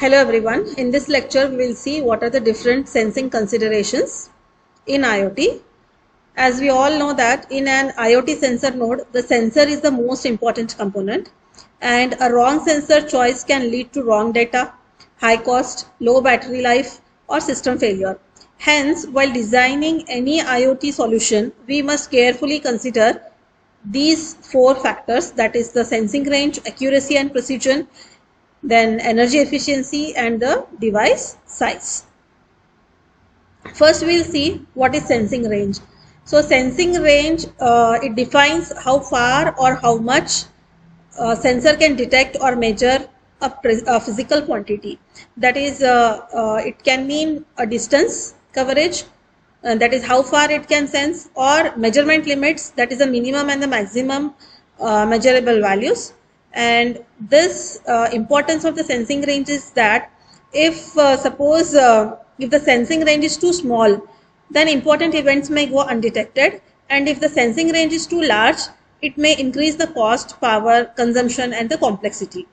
Hello everyone. In this lecture, we will see what are the different sensing considerations in IoT. As we all know that in an IoT sensor node, the sensor is the most important component, and a wrong sensor choice can lead to wrong data, high cost, low battery life, or system failure. Hence, while designing any IoT solution, we must carefully consider these four factors, that is the sensing range, accuracy and precision, then energy efficiency, and the device size. First we'll see what is sensing range. So sensing range, it defines how far or how much sensor can detect or measure a physical quantity. That is, it can mean a distance coverage, that is how far it can sense, or measurement limits, that is the minimum and the maximum measurable values. And this importance of the sensing range is that if suppose if the sensing range is too small, then important events may go undetected, and if the sensing range is too large, it may increase the cost, power consumption, and the complexity.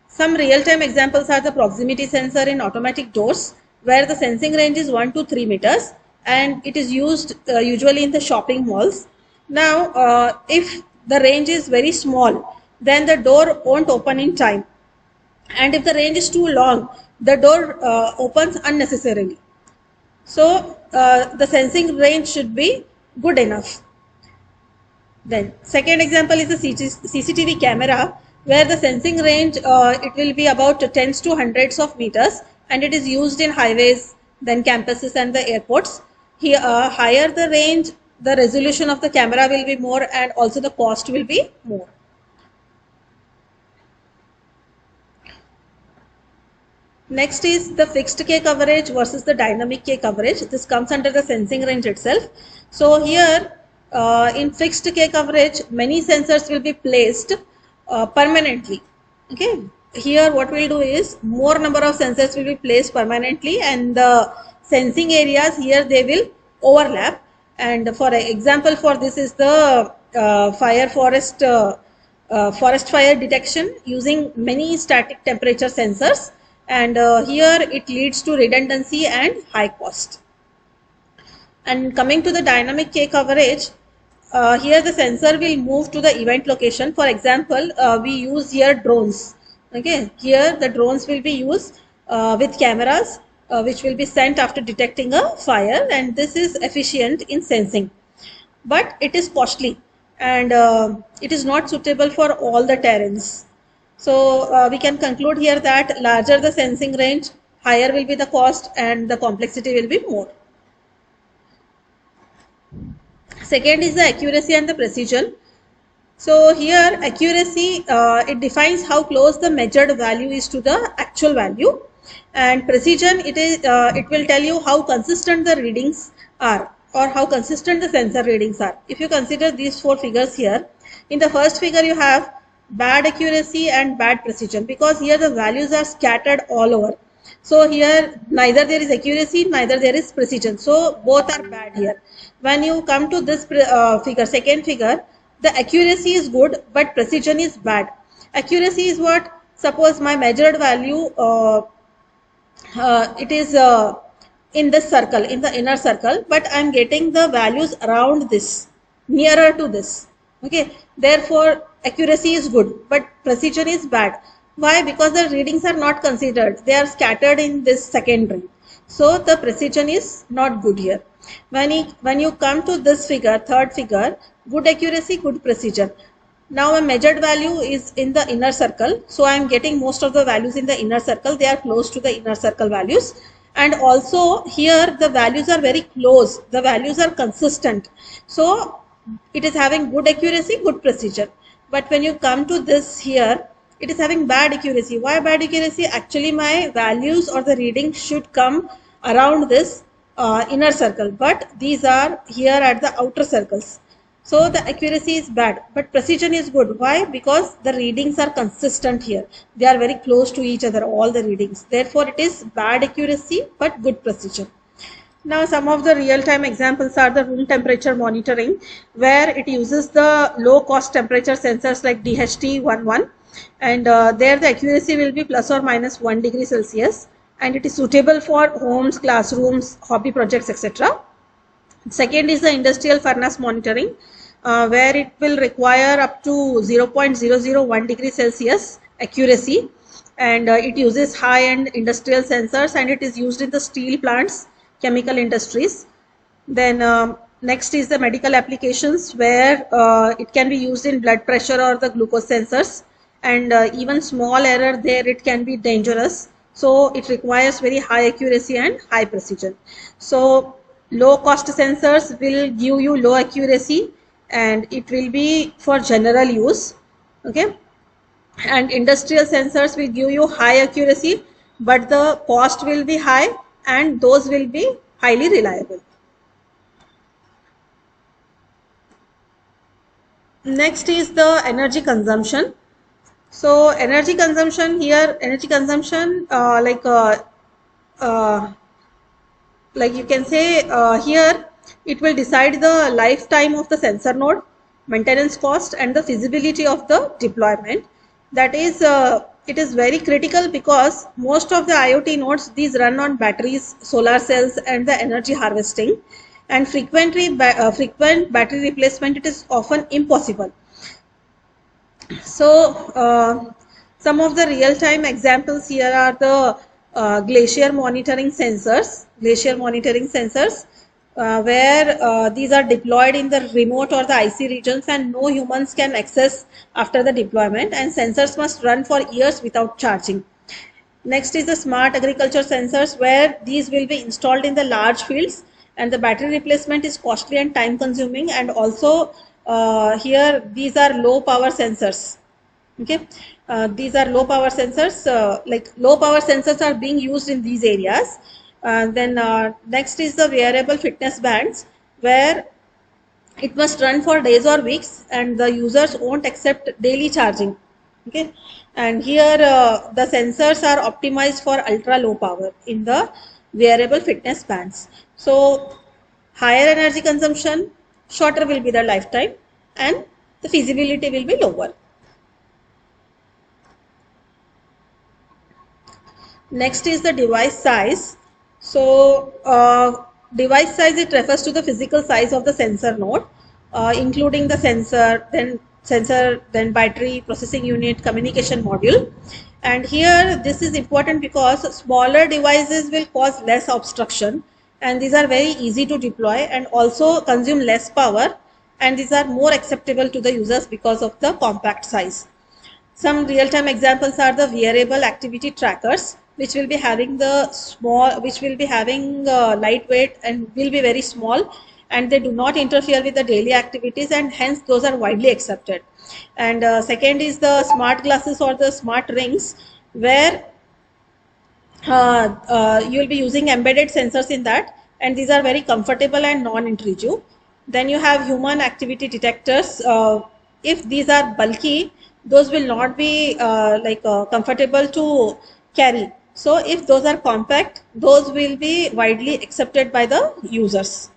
Some real-time examples are the proximity sensor in automatic doors, where the sensing range is 1 to 3 meters, and it is used usually in the shopping malls. Now, if the range is very small, then the door won't open in time. And if the range is too long, the door opens unnecessarily. So, the sensing range should be good enough. Then, second example is the CCTV camera, where the sensing range, it will be about tens to hundreds of meters, and it is used in highways, then campuses and the airports. Here, higher the range, the resolution of the camera will be more, and also the cost will be more. Next is the fixed K coverage versus the dynamic K coverage. This comes under the sensing range itself. So here, in fixed K coverage, many sensors will be placed permanently. Okay. Here what we'll do is more number of sensors will be placed permanently, and the sensing areas here they will overlap. And for example, for this is the forest fire detection using many static temperature sensors, and here it leads to redundancy and high cost. And coming to the dynamic K coverage, here the sensor will move to the event location. For example, we use here drones. Okay, here the drones will be used with cameras which will be sent after detecting a fire, and this is efficient in sensing, but it is costly, and it is not suitable for all the terrains. So we can conclude here that larger the sensing range, higher will be the cost, and the complexity will be more. Second is the accuracy and the precision. So here accuracy, it defines how close the measured value is to the actual value, and precision, it will tell you how consistent the readings are, or how consistent the sensor readings are. If you consider these four figures here, in the first figure you have bad accuracy and bad precision, because here the values are scattered all over. So here neither there is accuracy, neither there is precision, so both are bad here. When you come to this figure, second figure, the accuracy is good but precision is bad. Accuracy is what? Suppose my measured value, it is in this circle, in the inner circle, but I am getting the values around this, nearer to this. Okay, therefore accuracy is good but precision is bad. Why? Because the readings are not considered, they are scattered in this second ring, so the precision is not good here. When you come to this figure, third figure, good accuracy, good precision. Now a measured value is in the inner circle, so I am getting most of the values in the inner circle, they are close to the inner circle values, and also here the values are very close, the values are consistent, so it is having good accuracy, good precision. But when you come to this here, it is having bad accuracy. Why bad accuracy? Actually my values or the reading should come around this inner circle, but these are here at the outer circles. So the accuracy is bad, but precision is good. Why? Because the readings are consistent here. They are very close to each other, all the readings. Therefore, it is bad accuracy, but good precision. Now, some of the real-time examples are the room temperature monitoring, where it uses the low-cost temperature sensors like DHT11, and there the accuracy will be plus or minus 1 degree Celsius, and it is suitable for homes, classrooms, hobby projects, etc. Second is the industrial furnace monitoring, where it will require up to 0.001 degree Celsius accuracy, and it uses high-end industrial sensors, and it is used in the steel plants, chemical industries. Then next is the medical applications, where it can be used in blood pressure or the glucose sensors, and even small error there it can be dangerous. So it requires very high accuracy and high precision. So low cost sensors will give you low accuracy, and it will be for general use. Okay, and industrial sensors will give you high accuracy, but the cost will be high, and those will be highly reliable. Next is the energy consumption. So energy consumption here, energy consumption like you can say here, it will decide the lifetime of the sensor node, maintenance cost, and the feasibility of the deployment. That is, it is very critical because most of the IoT nodes, these run on batteries, solar cells, and the energy harvesting, and frequent battery replacement, it is often impossible. So some of the real-time examples here are the glacier monitoring sensors, where these are deployed in the remote or the IC regions, and no humans can access after the deployment, and sensors must run for years without charging. Next is the smart agriculture sensors, where these will be installed in the large fields, and the battery replacement is costly and time consuming, and also here these are low power sensors. Okay, these are low power sensors, like low power sensors are being used in these areas. Then next is the wearable fitness bands, where it must run for days or weeks, and the users won't accept daily charging. Okay, and here the sensors are optimized for ultra low power in the wearable fitness bands. So higher energy consumption, shorter will be the lifetime, and the feasibility will be lower. Next is the device size. So device size, it refers to the physical size of the sensor node, including the sensor, then battery, processing unit, communication module. And here this is important because smaller devices will cause less obstruction, and these are very easy to deploy and also consume less power, and these are more acceptable to the users because of the compact size. Some real-time examples are the wearable activity trackers, which will be having lightweight and will be very small, and they do not interfere with the daily activities, and hence those are widely accepted. And second is the smart glasses or the smart rings, where you will be using embedded sensors in that, and these are very comfortable and non-intrusive. Then you have human activity detectors. If these are bulky, those will not be comfortable to carry. So if those are compact, those will be widely accepted by the users.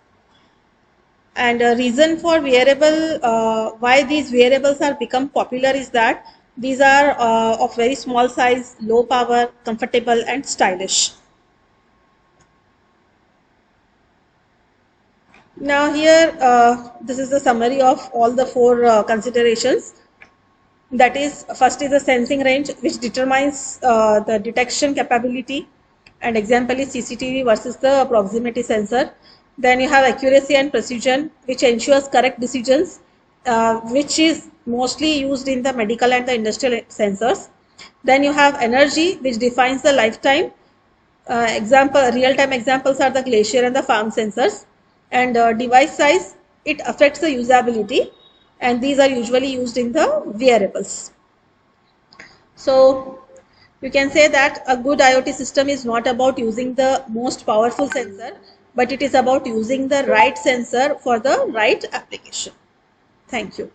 And a reason for why these wearables are become popular is that these are of very small size, low power, comfortable, and stylish. Now here, this is the summary of all the four considerations. That is, first is the sensing range, which determines the detection capability, and example is CCTV versus the proximity sensor. Then you have accuracy and precision, which ensures correct decisions, which is mostly used in the medical and the industrial sensors. Then you have energy, which defines the lifetime. Real-time examples are the glacier and the farm sensors. And device size, it affects the usability, and these are usually used in the wearables. So you can say that a good IoT system is not about using the most powerful sensor, but it is about using the right sensor for the right application. Thank you.